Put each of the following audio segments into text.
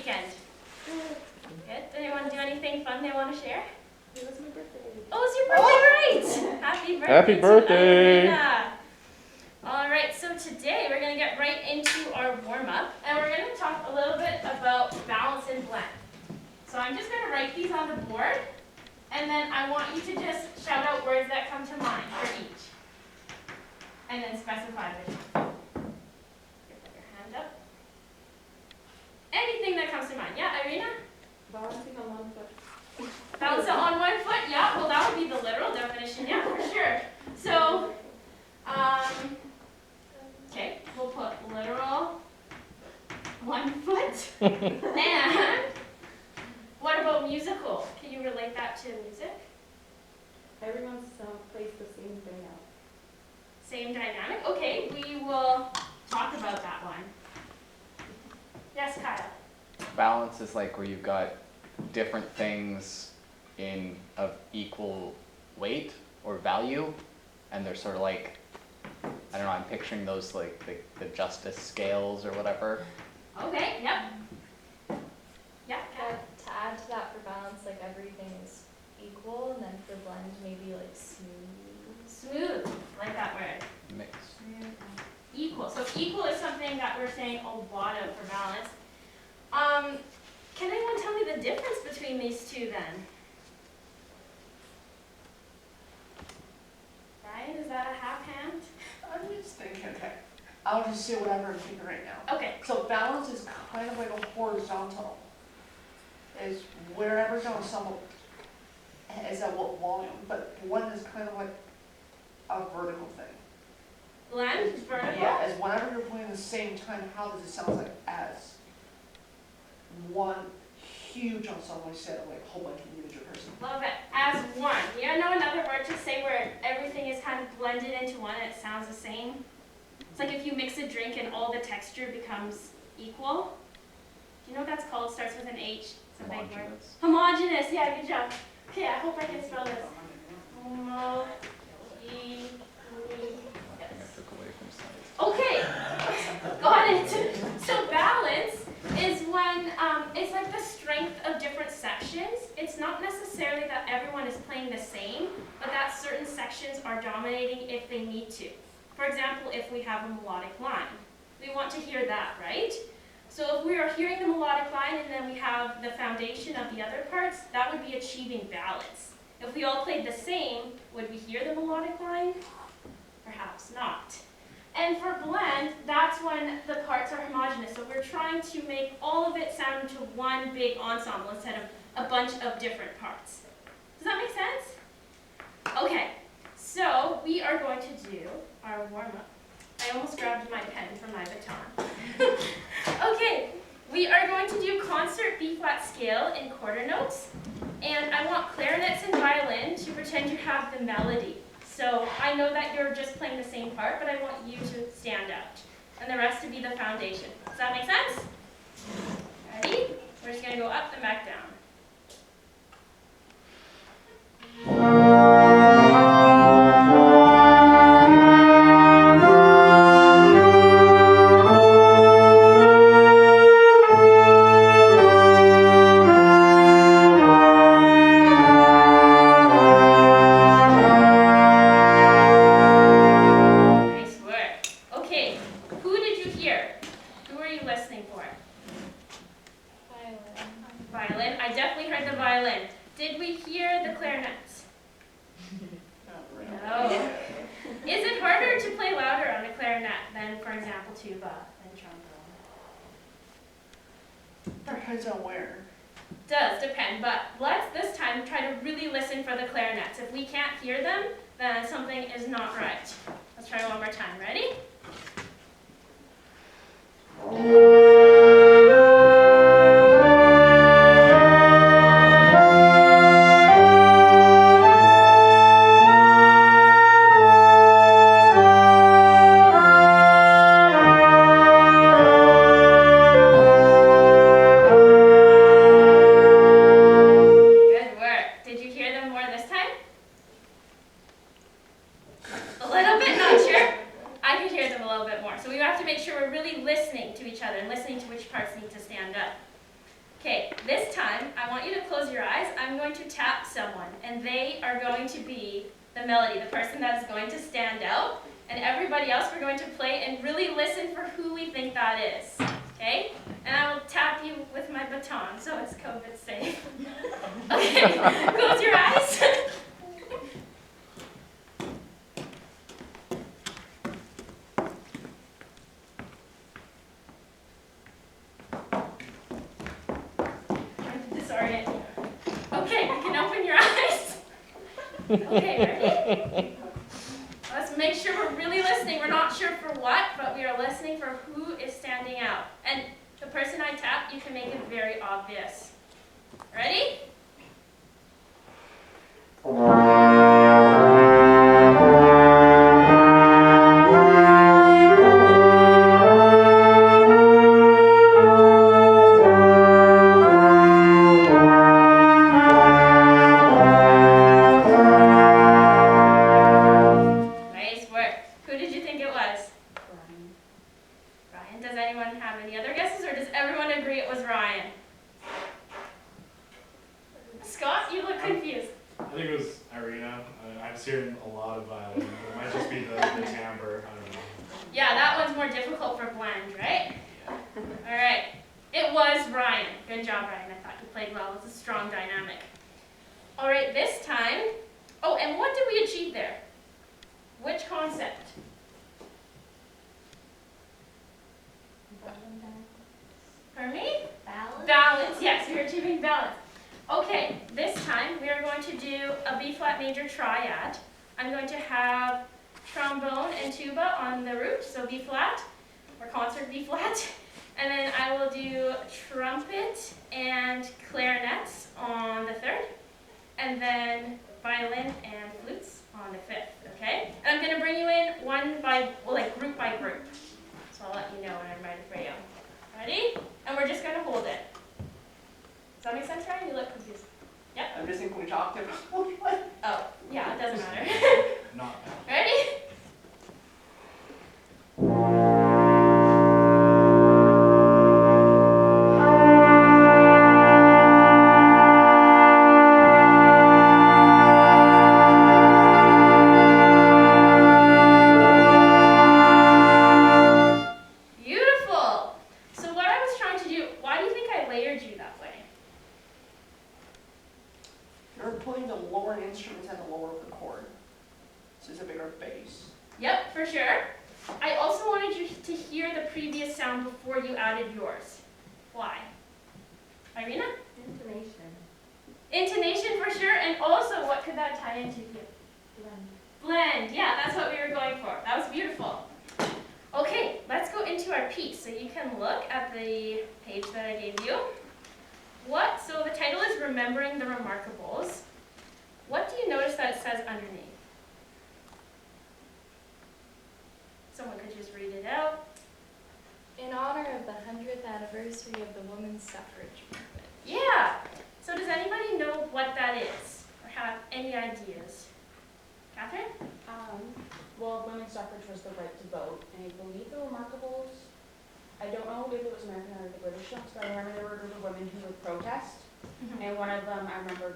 weekend? Good. Did anyone do anything fun they want to share? It was my birthday. Oh, it's your birthday, right? Happy birthday. Happy birthday. To Irina. All right, so today we're going to get right into our warm-up, and we're going to talk a little bit about balance and blend. So I'm just going to write these on the board, and then I want you to just shout out words that come to mind for each, and then specify which one. Put your hand up. Anything that comes to mind. Yeah, Irina? Balancing on one foot. Balance it on one foot, yeah, well that would be the literal definition, yeah, for sure. So, okay, we'll put literal, 1 foot, and what about musical? Can you relate that to music? Everyone plays the same thing out. Same dynamic? Okay, we will talk about that one. Yes, Kyle? Balance is like where you've got different things of equal weight or value, and they're sort of like, I don't know, I'm picturing those like the justice scales or whatever. Okay, yep. Yeah, Kyle? To add to that for balance, like everything is equal, and then for blend, maybe like smooth. Smooth, like that word. Mix. Equal. So equal is something that we're saying a lot of for balance. Can anyone tell me the difference between these two then? Ryan, is that a half hand? I'm just thinking, okay, I'll just say whatever I'm thinking right now. Okay. So balance is kind of like a horizontal, is wherever's on some is at what volume, but blend is kind of like a vertical thing. Blend, vertical? Yeah, as whenever you're playing the same time, how does it sound like as one huge ensemble instead of like a whole bunch of individual person? Love it. As one. You know another word to say where everything is kind of blended into one and it sounds the same? It's like if you mix a drink and all the texture becomes equal. Do you know what that's called? It starts with an H. It's a big word. Homogeneous. Yeah, good job. Okay, I hope I can spell this. Homogeneous. Okay, got it. So balance is when, it's like the strength of different sections. It's not necessarily that everyone is playing the same, but that certain sections are dominating if they need to. For example, if we have a melodic line, we want to hear that, right? So if we are hearing the melodic line and then we have the foundation of the other parts, that would be achieving balance. If we all played the same, would we hear the melodic line? Perhaps not. And for blend, that's when the parts are homogeneous. So we're trying to make all of it sound into one big ensemble instead of a bunch of different parts. Does that make sense? Okay, so we are going to do our warm-up. I almost grabbed my pen for my baton. Okay, we are going to do concert B-flat scale in quarter notes. And I want clarinets and violin to pretend you have the melody. So I know that you're just playing the same part, but I want you to stand out. And the rest to be the foundation. Does that make sense? Ready? We're just going to go up and back down. Depends on where. Does depend, but let's this time try to really listen for the clarinets. If we can't hear them, then something is not right. Let's try one more time. Ready? Okay, this time I want you to close your eyes. I'm going to tap someone, and they are going to be the melody, the person that is going to stand out. And everybody else, we're going to play and really listen for who we think that is. Okay? And I will tap you with my baton, so it's COVID safe. Okay, close your eyes. Disorient you. Okay, you can open your eyes. Okay, ready? Let's make sure we're really listening. We're not sure for what, but we are listening for who is standing out. And the person I tap, you can make it very obvious. Ready? Nice work. Who did you think it was? Ryan. Does anyone have any other guesses, or does everyone agree it was Ryan? Scott, you look confused. I think it was Irina. I'm just hearing a lot of violin. It might just be the timbre. I don't know. Yeah, that one's more difficult for blend, right? All right. It was Ryan. Good job, Ryan. I thought you played well. It's a strong dynamic. All right, this time. Oh, and what did we achieve there? Which concept? For me? Balance? Balance. Yes, we're achieving balance. Okay, this time we are going to do a B flat major triad. I'm going to have trombone and tuba on the root, so B flat, or concert B flat. And then I will do trumpet and clarinets on the third, and then violin and flutes on the fifth, okay? And I'm gonna bring you in group by group. So I'll let you know when I'm ready for you. Ready? And we're just gonna hold it. Does that make sense, Ryan? You look confused. I'm just thinking we talked about. Oh, yeah, it doesn't matter. Not bad. Ready? Beautiful. So what I was trying to do, why do you think I layered you that way? You're putting the lower instruments at the lower of the chord. So it's a bigger bass. Yep, for sure. I also wanted you to hear the previous sound before you added yours. Why? Irina? Intonation. Intonation for sure, and also what could that tie into here? Blend. Blend, yeah, that's what we were going for. That was beautiful. Okay, let's go into our piece. So you can look at the page that I gave you. So the title is Remembering the Remarkables. What do you notice that it says underneath? Someone could just read it out. In honor of the 100th anniversary of the women's suffrage movement. Yeah. So does anybody know what that is or have any ideas? Catherine? Well, women's suffrage was the right to vote, and I believe the Remarkables, I don't know if it was American or the British ones, but I remember there were a group of women who would protest, and one of them, I remember,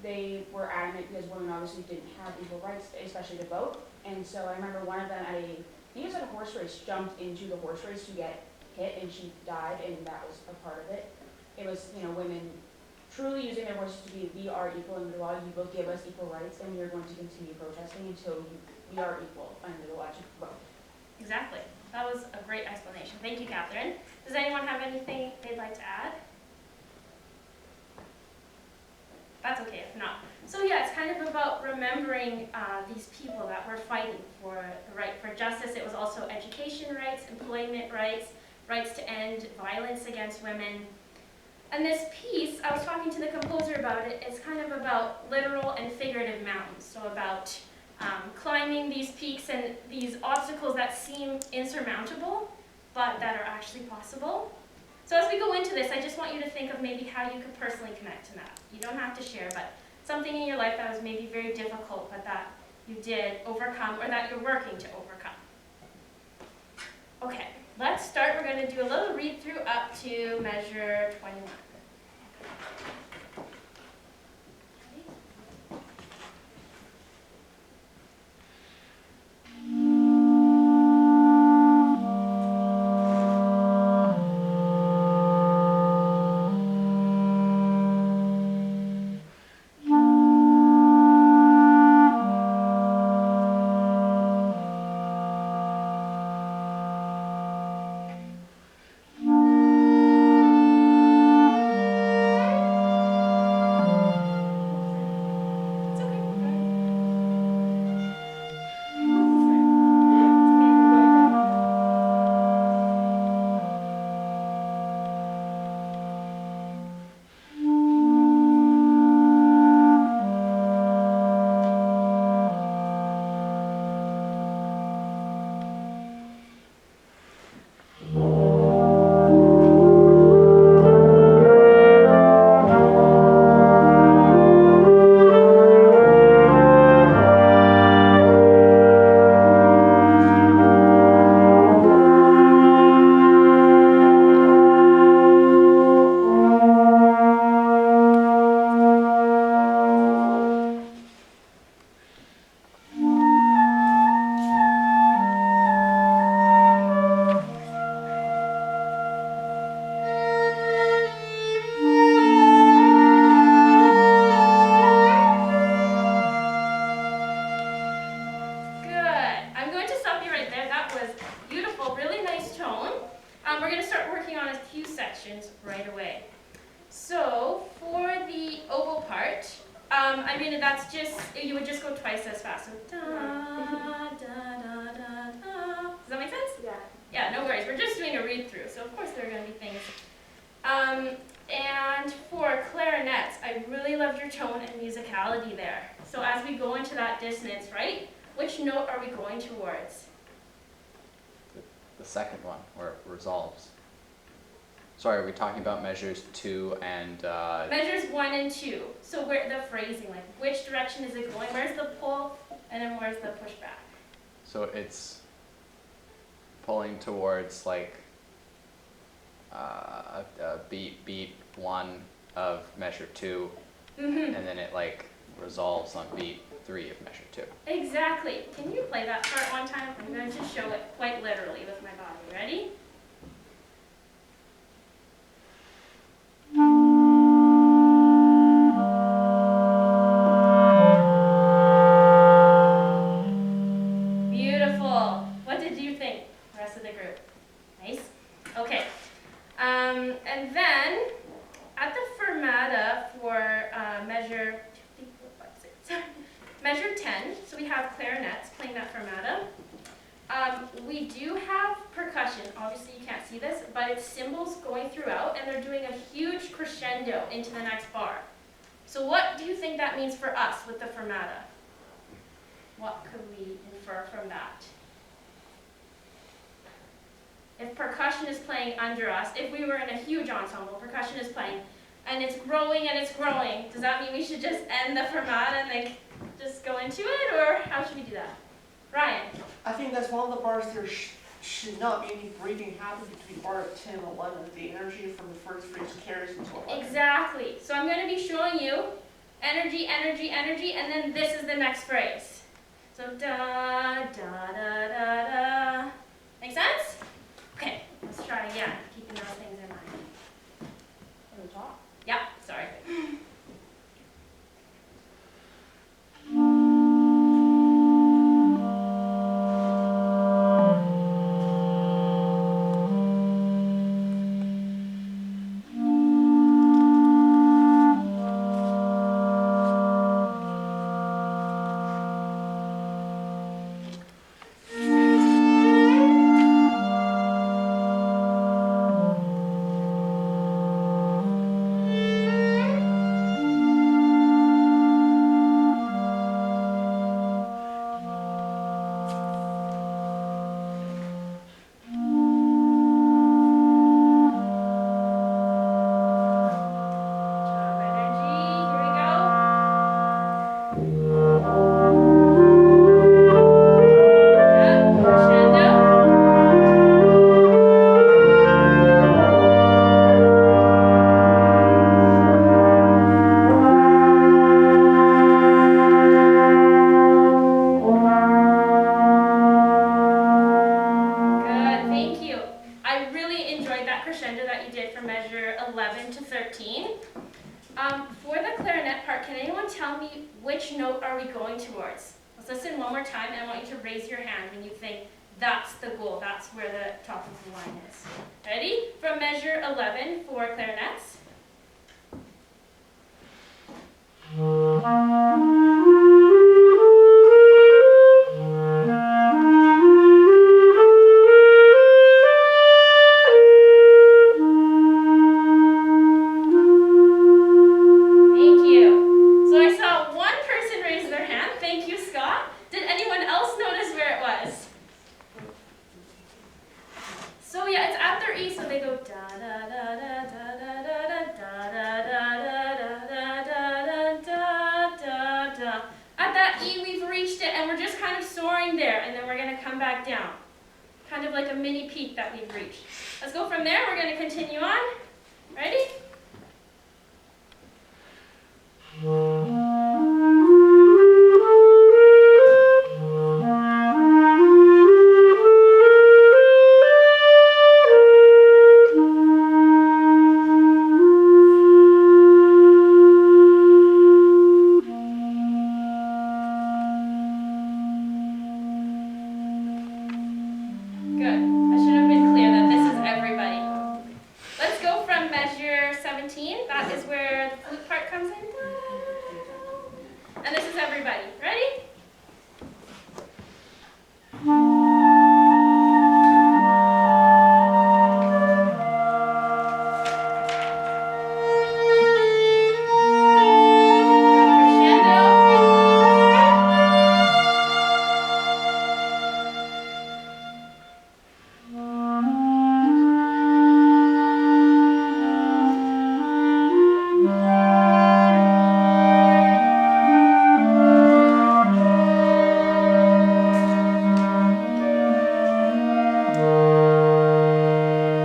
they were adamant because women obviously didn't have equal rights, especially to vote, and so I remember one of them I think it was at a horse race, jumped into the horse race to get hit, and she died, and that was a part of it. It was, women truly using their voices to be, we are equal under the law, you will give us equal rights, and we are going to continue protesting until we are equal under the law to vote. Exactly. That was a great explanation. Thank you, Catherine. Does anyone have anything they'd like to add? That's okay if not. So yeah, it's kind of about remembering these people that were fighting for the right for justice. It was also education rights, employment rights, rights to end violence against women. And this piece, I was talking to the composer about it, it's kind of about literal and figurative mountains. So about climbing these peaks and these obstacles that seem insurmountable, but that are actually possible. So as we go into this, I just want you to think of maybe how you could personally connect to that. You don't have to share, but something in your life that was maybe very difficult, but that you did overcome, or that you're working to overcome. Okay, let's start. We're going to do a little read through up to measure 21. It's okay. Good. I'm going to stop you right there. That was beautiful, really nice tone. We're going to start working on a few sections right away. So for the oboe part, I mean that's just, you would just go twice as fast. So da, da, da, da, da. Does that make sense? Yeah. Yeah, no worries. We're just doing a read through, so of course there are going to be things. And for clarinets, I really loved your tone and musicality there. So as we go into that dissonance, right? Which note are we going towards? The second one, where it resolves. Sorry, are we talking about measures 2 and, Measures 1 and 2. So where the phrasing, like which direction is it going? Where's the pull, and then where's the pushback? so it's pulling towards like, beat 1 of measure 2, Mm-hmm. and then it like resolves on beat 3 of measure 2. Exactly. Can you play that part one time? I'm going to show it quite literally with my body. Ready? Beautiful. What did you think, the rest of the group? Nice? Okay. And then, at the fermata for measure, measure 10, so we have clarinets playing that fermata. We do have percussion, obviously you can't see this, but it's cymbals going throughout and they're doing a huge crescendo into the next bar. So what do you think that means for us with the fermata? What could we infer from that? If percussion is playing under us, if we were in a huge ensemble, percussion is playing, and it's growing and it's growing, does that mean we should just end the fermata and like just go into it, or how should we do that? Ryan? I think that's one of the bars there should not be any breathing happen between bar 10 and 11. The energy from the first phrase carries into 11. Exactly. So I'm going to be showing you energy, energy, energy, and then this is the next phrase. So da, da, da, da, da. Make sense? Okay, let's try again, keeping those things in mind. From the top. Yep, sorry. I really enjoyed that crescendo that you did from measure 11 to 13. For the clarinet part, can anyone tell me which note are we going towards? Let's listen one more time, and I want you to raise your hand when you think that's the goal, that's where the top of the line is. Ready? From measure 11 for clarinets. Thank you. So I saw one person raise their hand. Thank you, Scott. Did anyone else notice where it was? So yeah, it's at their E, so they go da da da da da da da da da da da da da da da. At that E, we've reached it, and we're just kind of soaring there, and then we're going to come back down. Kind of like a mini peak that we've reached. Let's go from there. We're going to continue on. Ready? Good. I should have been clear that this is everybody. Let's go from measure 17. That is where the flute part comes in. And this is everybody. Ready?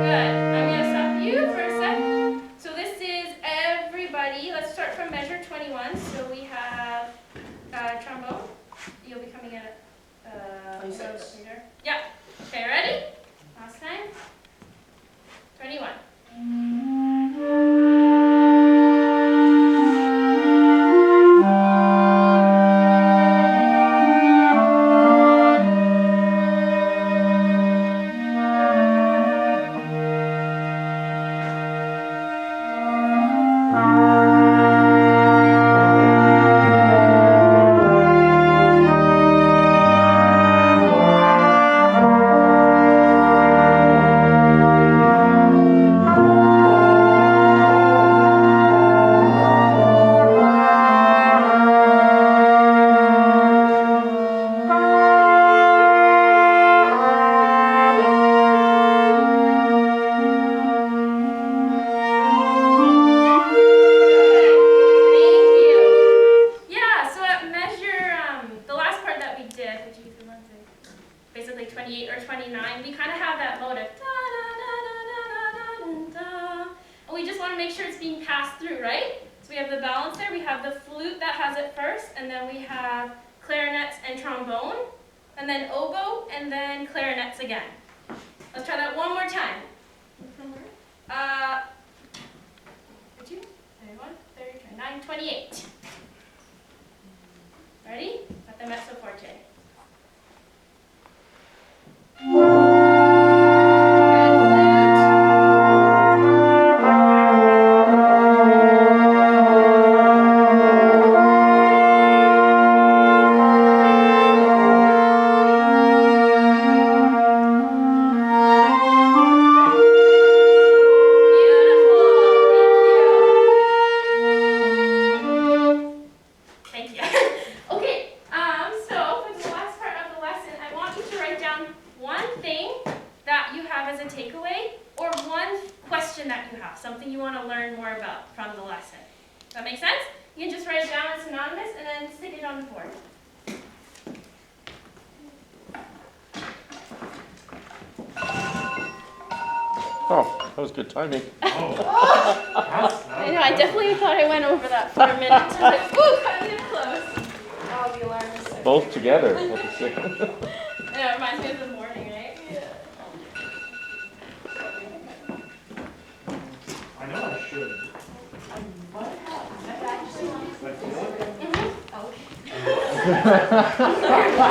Good. I'm going to stop you for a sec. So this is everybody. Let's start from measure 21. So we have trombone. You'll be coming in at 26. later. Yeah. Okay, ready? Last time. 21. Thank you. Yeah, so at measure, the last part that we did, which you can run through, basically 28 or 29, we kind of have that motive. Da, da, da, da, da, da, da, da. And we just want to make sure it's being passed through, right? So we have the balance there, we have the flute that has it first, and then we have clarinets and trombone, and then oboe, and then clarinets again. Let's try that one more time. Did you? 31, 30, 29, 28. Ready? At the mezzo forte. Thank you. Okay, so for the last part of the lesson, I want you to write down one thing that you have as a takeaway, or one question that you have, something you want to learn more about from the lesson. Does that make sense? You can just write it down as synonymous and then stick it on the board. Oh, that was good timing. I know, I definitely thought I went over that for a minute. I was like, ooh, kind of close. Oh, the alarm is so Both together. Let's see. Yeah, it reminds me of the morning, right? Yeah.